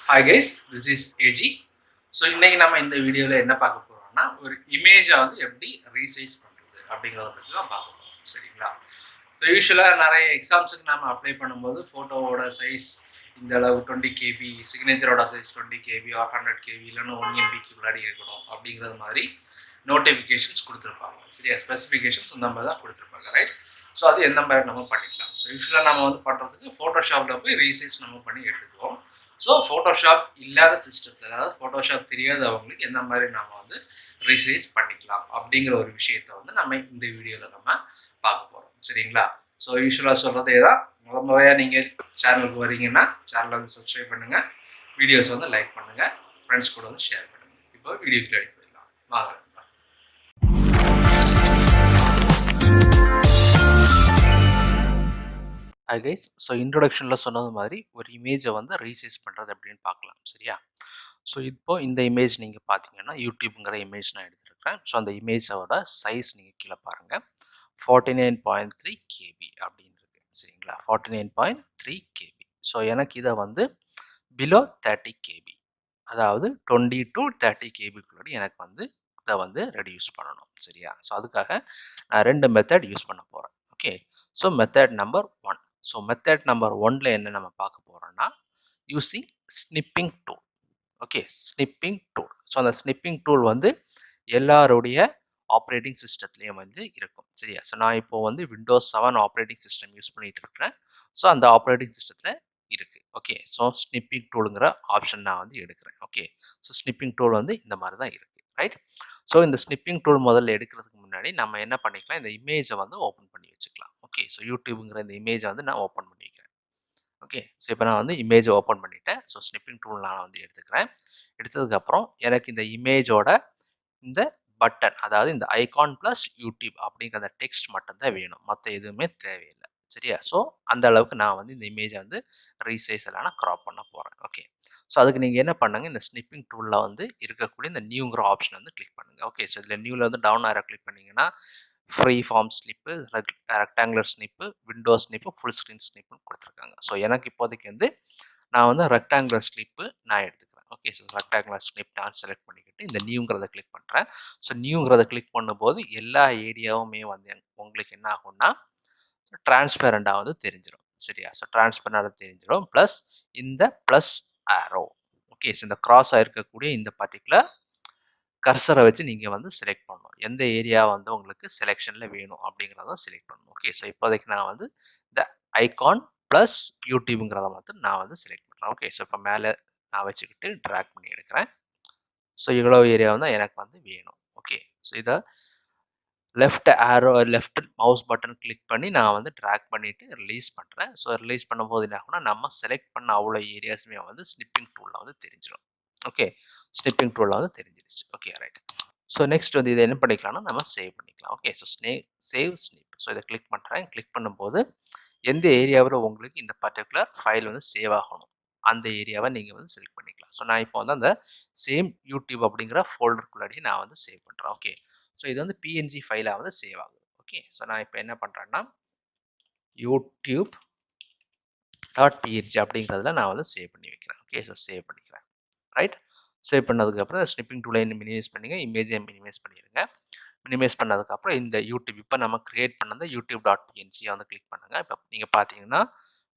Hi guys, this is AG. So இன்னைக்கு நம்ம இந்த வீடியோவில் என்ன பார்க்க போகிறோம்னா ஒரு இமேஜை வந்து எப்படி ரீசைஸ் பண்ணுறது அப்படிங்கிறத பற்றி தான் பார்க்க போகிறோம். சரிங்களா? ஸோ யூஸ்வலாக நிறைய எக்ஸாம்ஸுக்கு நம்ம அப்ளை பண்ணும்போது ஃபோட்டோவோட சைஸ் இந்த அளவு 20 கேபி, சிக்னேச்சரோட சைஸ் 20 கேபி ஆர் 100 கேபி இல்லைன்னா 1 எம்பிக்கு முன்னாடி இருக்கணும் அப்படிங்கிறது மாதிரி நோட்டிஃபிகேஷன்ஸ் கொடுத்துருப்பாங்க. சரியா? ஸ்பெசிஃபிகேஷன்ஸ் இந்த மாதிரி தான் கொடுத்துருப்பாங்க, ரைட்? ஸோ அது எந்த மாதிரி நம்ம பண்ணிக்கலாம். ஸோ யூஸ்வலாக நம்ம வந்து பண்ணுறதுக்கு ஃபோட்டோஷாப்பில் போய் ரீசைஸ் நம்ம பண்ணி எடுத்துக்குவோம். ஸோ ஃபோட்டோஷாப் இல்லாத சிஸ்டத்தில், அதாவது ஃபோட்டோஷாப் தெரியாதவங்களுக்கு எந்த மாதிரி நம்ம வந்து ரீசைஸ் பண்ணிக்கலாம் அப்படிங்கிற ஒரு விஷயத்த வந்து நம்ம இந்த வீடியோவில் நம்ம பார்க்க போகிறோம். சரிங்களா? ஸோ யூஸ்வலாக சொல்கிறதே தான். முறையாக நீங்கள் சேனலுக்கு வரீங்கன்னா சேனலை வந்து சப்ஸ்கிரைப் பண்ணுங்கள், வீடியோஸ் வந்து லைக் பண்ணுங்கள், ஃப்ரெண்ட்ஸ் கூட வந்து ஷேர் பண்ணுங்கள். இப்போ வீடியோக்கு ரெடி பண்ணிடலாம் வாங்க. ஹை கைஸ், ஸோ இன்ட்ரொடக்ஷனில் சொன்னது மாதிரி ஒரு இமேஜை வந்து ரீசைஸ் பண்ணுறது அப்படின்னு பார்க்கலாம். சரியா? ஸோ இப்போ இந்த இமேஜ் நீங்கள் பார்த்தீங்கன்னா யூடியூப்ங்கிற இமேஜ் நான் எடுத்துருக்கிறேன். ஸோ அந்த இமேஜோட சைஸ் நீங்கள் கீழே பாருங்கள், 49.3 கேபி அப்படின்னு இருக்கு. சரிங்களா? 49.3 கேபி. ஸோ எனக்கு இதை வந்து பிலோ 30 கேபி, அதாவது 20 to 30 கேபிக்குள்ளே எனக்கு வந்து இதை வந்து ரெடியூஸ் பண்ணணும். சரியா? ஸோ அதுக்காக நான் 2 மெத்தட் யூஸ் பண்ண போகிறேன். Okay, so method number 1. So method number 1ல என்ன நம்ம பார்க்க போகிறோம்னா using snipping tool. Okay, snipping tool. So அந்த ஸ்னிப்பிங் டூல் வந்து எல்லாருடைய ஆப்ரேட்டிங் சிஸ்டத்துலேயும் வந்து இருக்கும். சரியா? ஸோ நான் இப்போ வந்து விண்டோஸ் 7 ஆப்ரேட்டிங் சிஸ்டம் யூஸ் பண்ணிகிட்டு இருக்கிறேன். ஸோ அந்த ஆப்ரேட்டிங் சிஸ்டத்தில் இருக்குது. ஓகே, ஸோ ஸ்னிப்பிங் டூலுங்கிற ஆப்ஷன் நான் வந்து எடுக்கிறேன். ஓகே, ஸோ ஸ்னிப்பிங் டூல் வந்து இந்த மாதிரி தான் இருக்குது, ரைட்? ஸோ இந்த ஸ்னிப்பிங் டூல் முதல்ல எடுக்கிறதுக்கு முன்னாடி நம்ம என்ன பண்ணிக்கலாம், இந்த இமேஜை வந்து ஓப்பன் பண்ணி வச்சுக்கலாம். ஓகே, ஸோ யூடியூபுங்கிற இந்த இமேஜை வந்து நான் ஓப்பன் பண்ணி வைக்கிறேன். ஓகே, ஸோ இப்போ நான் வந்து இமேஜை ஓப்பன் பண்ணிவிட்டேன். ஸோ ஸ்னிப்பிங் டூல் நான் வந்து எடுத்துக்கிறேன். எடுத்ததுக்கப்புறம் எனக்கு இந்த இமேஜோட இந்த பட்டன், அதாவது இந்த ஐகான் ப்ளஸ் யூடியூப் அப்படிங்கிற அந்த டெக்ஸ்ட் மட்டும்தான் வேணும், மற்ற எதுவுமே தேவையில்லை. சரியா? ஸோ அந்த அளவுக்கு நான் வந்து இந்த இமேஜை வந்து ரீசைஸ் எல்லாம் நான் க்ராப் பண்ண போகிறேன். ஓகே, ஸோ அதுக்கு நீங்கள் என்ன பண்ணுங்கள், இந்த ஸ்னிப்பிங் டூலில் வந்து இருக்கக்கூடிய இந்த நியூங்கிற ஆப்ஷன் வந்து கிளிக் பண்ணுங்கள். ஓகே, ஸோ இதில் நியூவில் வந்து டவுன் ஆரோ கிளிக் பண்ணிங்கன்னா free form snip, rectangular snip, window snip, full screen ஸ்னிப்புன்னு கொடுத்துருக்காங்க. ஸோ எனக்கு இப்போதைக்கு வந்து நான் வந்து ரெக்டாங்குலர் ஸ்னிப்பு நான் எடுத்துக்கிறேன். ஓகே, ஸோ ரெக்டாங்குலர் ஸ்னிப் நான் செலக்ட் பண்ணிக்கிட்டு இந்த நியூங்கிறத கிளிக் பண்ணுறேன். ஸோ நியூங்கிறத கிளிக் பண்ணும்போது எல்லா ஏரியாவுமே வந்து உங்களுக்கு என்ன ஆகும்னா டிரான்ஸ்பேரண்டாக வந்து தெரிஞ்சிடும். சரியா? ஸோ டிரான்ஸ்பேரண்டாக தெரிஞ்சிடும். ப்ளஸ் இந்த ப்ளஸ் ஆரோ, ஓகே, ஸோ இந்த கிராஸ் ஆகிருக்கக்கூடிய இந்த பர்டிகுலர் கர்சரை வச்சு நீங்கள் வந்து செலக்ட் பண்ணணும், எந்த ஏரியா வந்து உங்களுக்கு செலெக்ஷனில் வேணும் அப்படிங்கிறத செலக்ட் பண்ணணும். ஓகே, ஸோ இப்போதைக்கு நான் வந்து இந்த ஐகான் ப்ளஸ் யூடியூபுங்கிறத வந்து நான் வந்து செலக்ட் பண்ணுறேன். ஓகே, ஸோ இப்போ மேலே நான் வச்சுக்கிட்டு ட்ராக் பண்ணி எடுக்கிறேன். ஸோ இவ்வளோ ஏரியா தான் எனக்கு வந்து வேணும். ஓகே, ஸோ இதை left arrow, left mouse button click பண்ணி நான் வந்து ட்ராக் பண்ணிவிட்டு ரிலீஸ் பண்ணுறேன். ஸோ ரிலீஸ் பண்ணும்போது என்ன ஆகும்னா நம்ம செலக்ட் பண்ண அவ்வளோ ஏரியாஸுமே வந்து ஸ்னிப்பிங் டூலில் வந்து தெரிஞ்சிடும். ஓகே, ஸ்னிப்பிங் டூலில் வந்து தெரிஞ்சிருச்சு. Okay, right. ஸோ நெக்ஸ்ட் வந்து இதை என்ன பண்ணிக்கலாம்னா நம்ம சேவ் பண்ணிக்கலாம். Okay, so save snip. So இதை கிளிக் பண்ணுறேன். கிளிக் பண்ணும்போது எந்த ஏரியாவில் உங்களுக்கு இந்த பர்டிகுலர் ஃபைல் வந்து சேவ் ஆகணும் அந்த ஏரியாவை நீங்கள் வந்து செலக்ட் பண்ணிக்கலாம். ஸோ நான் இப்போ வந்து அந்த சேம் யூடியூப் அப்படிங்கிற ஃபோல்டருக்குள்ளாடி நான் வந்து சேவ் பண்ணுறேன். ஓகே, ஸோ இது வந்து பிஎன்ஜி ஃபைலாக வந்து சேவ் ஆகுது. ஓகே, ஸோ நான் இப்போ என்ன பண்ணுறேன்னா யூடியூப் டாட் பிஎன்ஜி அப்படிங்கிறதுல நான் வந்து சேவ் பண்ணி வைக்கிறேன். ஓகே, ஸோ சேவ் பண்ணிக்கிறேன், ரைட்? சேவ் பண்ணதுக்கப்புறம் ஸ்னிப்பிங் டூலை மினிமைஸ் பண்ணுங்கள், இமேஜை மினிமைஸ் பண்ணிடுங்க. மினிமைஸ் பண்ணதுக்கப்புறம் இந்த யூடியூப் இப்போ நம்ம க்ரியேட் பண்ணது யூடியூப் டாட் பிஎன்ஜியை வந்து கிளிக் பண்ணுங்கள். இப்போ நீங்கள் பார்த்தீங்கன்னா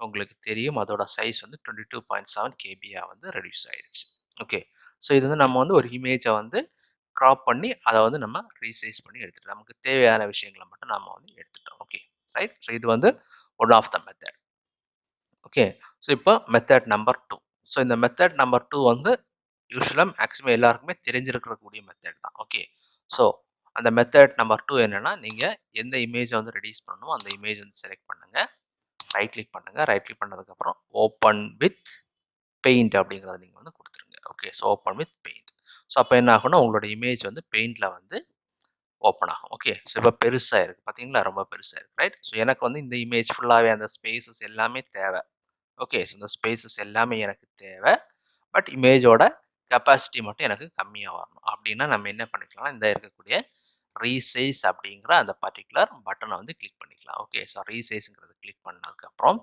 உங்களுக்கு தெரியும் அதோட சைஸ் வந்து 22.7 கேபியாக வந்து ரெடியூஸ் ஆயிடுச்சு. ஓகே, ஸோ இது வந்து நம்ம வந்து ஒரு இமேஜை வந்து க்ராப் பண்ணி அதை வந்து நம்ம ரீசைஸ் பண்ணி எடுத்துட்டோம். நமக்கு தேவையான விஷயங்களை மட்டும் நம்ம வந்து எடுத்துட்டோம். Okay, right? ஸோ இது வந்து one of the method. Okay, so இப்போ மெத்தட் நம்பர் 2. ஸோ இந்த மெத்தட் நம்பர் 2 வந்து யூஸ்வலாக மேக்ஸிமம் எல்லாருக்குமே தெரிஞ்சிருக்கக்கூடிய மெத்தட் தான். ஓகே, ஸோ அந்த மெத்தட் நம்பர் 2 என்னென்னா நீங்கள் எந்த இமேஜை வந்து ரெடியூஸ் பண்ணணுமோ அந்த இமேஜ் வந்து செலக்ட் பண்ணுங்கள், ரைட் கிளிக் பண்ணுங்கள். ரைட் கிளிக் பண்ணதுக்கப்புறம் ஓப்பன் வித் பெயிண்ட் அப்படிங்கிறத நீங்கள் வந்து கொடுத்துருங்க. Okay, so open with paint. So அப்போ என்ன ஆகும்னா உங்களோட இமேஜ் வந்து பெயிண்டில் வந்து ஓப்பன் ஆகும். ஓகே, ஸோ இப்போ பெருசாக இருக்குது பார்த்தீங்களா, ரொம்ப பெருசாக இருக்குது, ரைட்? ஸோ எனக்கு வந்து இந்த இமேஜ் ஃபுல்லாகவே அந்த ஸ்பேசஸ் எல்லாமே தேவை. ஓகே, ஸோ இந்த ஸ்பேசஸ் எல்லாமே எனக்கு தேவை. பட் இமேஜோட கெப்பாசிட்டி மட்டும் எனக்கு கம்மியாக வரணும் அப்படின்னா நம்ம என்ன பண்ணிக்கலாம், இந்த இருக்கக்கூடிய ரீசைஸ் அப்படிங்கிற அந்த பர்டிகுலர் பட்டனை வந்து கிளிக் பண்ணிக்கலாம். ஓகே, ஸோ ரீசைஸுங்கிறத கிளிக் பண்ணதுக்கப்புறம்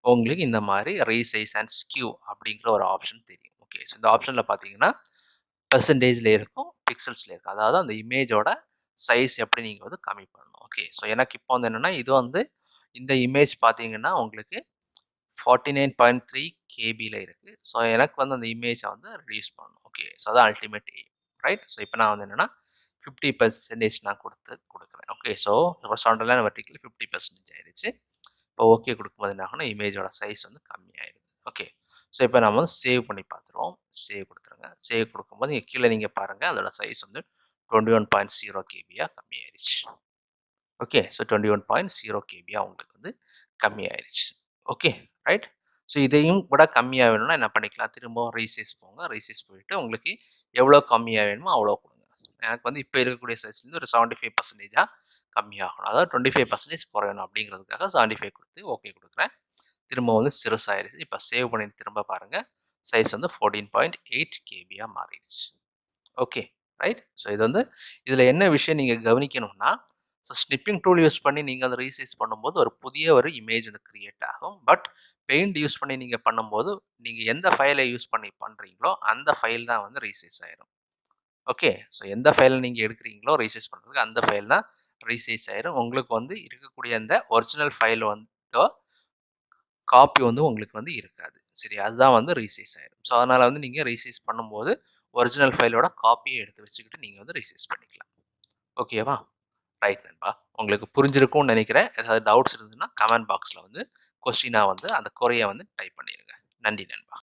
உங்களுக்கு இந்த மாதிரி ரீசைஸ் அண்ட் ஸ்கியூ அப்படிங்கிற ஒரு ஆப்ஷன் தெரியும். ஓகே, ஸோ இந்த ஆப்ஷனில் பார்த்தீங்கன்னா பெர்சன்டேஜில் இருக்கும், பிக்சல்ஸில் இருக்கும். அதாவது அந்த இமேஜோட சைஸ் எப்படி நீங்கள் வந்து கம்மி பண்ணணும். ஓகே, ஸோ எனக்கு இப்போ வந்து என்னென்னா இது வந்து இந்த இமேஜ் பார்த்தீங்கன்னா உங்களுக்கு 49.3 கேபியில் இருக்குது. ஸோ எனக்கு வந்து அந்த இமேஜை வந்து ரெடியூஸ் பண்ணணும். ஓகே, ஸோ அதான் அல்டிமேட் எய்ம், ரைட்? ஸோ இப்போ நான் வந்து என்னென்னா 50% நான் கொடுக்குறேன். ஓகே, ஸோ ஹாரிசான்டல் வெர்டிக்கல் 50% ஆயிடுச்சு. இப்போ ஓகே கொடுக்கும்போது என்ன ஆகும்னா இமேஜோட சைஸ் வந்து கம்மியாயிருது. ஓகே, ஸோ இப்போ நம்ம வந்து சேவ் பண்ணி பார்த்துருவோம். சேவ் கொடுத்துருங்க. சேவ் கொடுக்கும்போது இங்கே கீழே நீங்கள் பாருங்கள் அதோட சைஸ் வந்து 21.0 கேபியாக கம்மியாயிருச்சு. ஓகே, ஸோ 21.0 கேபியாக உங்களுக்கு வந்து கம்மியாயிருச்சு. Okay, right? ஸோ இதையும் கூட கம்மியாக வேணும்னா என்ன பண்ணிக்கலாம், திரும்பவும் ரீசைஸ் போங்க. ரீசைஸ் போயிட்டு உங்களுக்கு எவ்வளோ கம்மியாக வேணுமோ அவ்வளோ கொடுங்க. எனக்கு வந்து இப்போ இருக்கக்கூடிய சைஸ்லேருந்து ஒரு 75% கம்மியாகணும். அதாவது 25% குறையணும் அப்படிங்கிறதுக்காக 75 கொடுத்து ஓகே கொடுக்குறேன். திரும்ப வந்து சிறுசாயிருச்சு. இப்போ சேவ் பண்ணிட்டு திரும்ப பாருங்கள், சைஸ் வந்து 14.8 கேபியாக மாறிடுச்சு. Okay, right? ஸோ இது வந்து இதில் என்ன விஷயம் நீங்கள் கவனிக்கணும்னா, ஸோ ஸ்னிப்பிங் டூல் யூஸ் பண்ணி நீங்கள் அதை ரீசைஸ் பண்ணும்போது ஒரு புதிய ஒரு இமேஜ் வந்து கிரியேட் ஆகும். பட் பெயிண்ட் யூஸ் பண்ணி நீங்கள் பண்ணும்போது நீங்கள் எந்த ஃபைலை யூஸ் பண்ணி பண்ணுறீங்களோ அந்த ஃபைல் தான் வந்து ரீசைஸ் ஆயிரும். ஓகே, ஸோ எந்த ஃபைலை நீங்கள் எடுக்கிறீங்களோ ரீசைஸ் பண்ணுறதுக்கு அந்த ஃபைல் தான் ரீசைஸ் ஆயிரும். உங்களுக்கு வந்து இருக்கக்கூடிய அந்த ஒரிஜினல் ஃபைல் வந்து காப்பி வந்து உங்களுக்கு வந்து இருக்காது. சரி, அதுதான் வந்து ரீசைஸ் ஆயிரும். ஸோ அதனால் வந்து நீங்கள் ரீசைஸ் பண்ணும்போது ஒரிஜினல் ஃபைலோட காப்பியை எடுத்து வச்சுக்கிட்டு நீங்கள் வந்து ரீசைஸ் பண்ணிக்கலாம். ஓகேவா? ரைட் நண்பா. உங்களுக்கு புரிஞ்சிருக்கும்னு நினைக்கிறேன். ஏதாவது டவுட்ஸ் இருந்ததுன்னா கமெண்ட் பாக்ஸில் வந்து கொஸ்டினாக வந்து அந்த குறைய வந்து டைப் பண்ணிடுங்க. நன்றி நண்பா.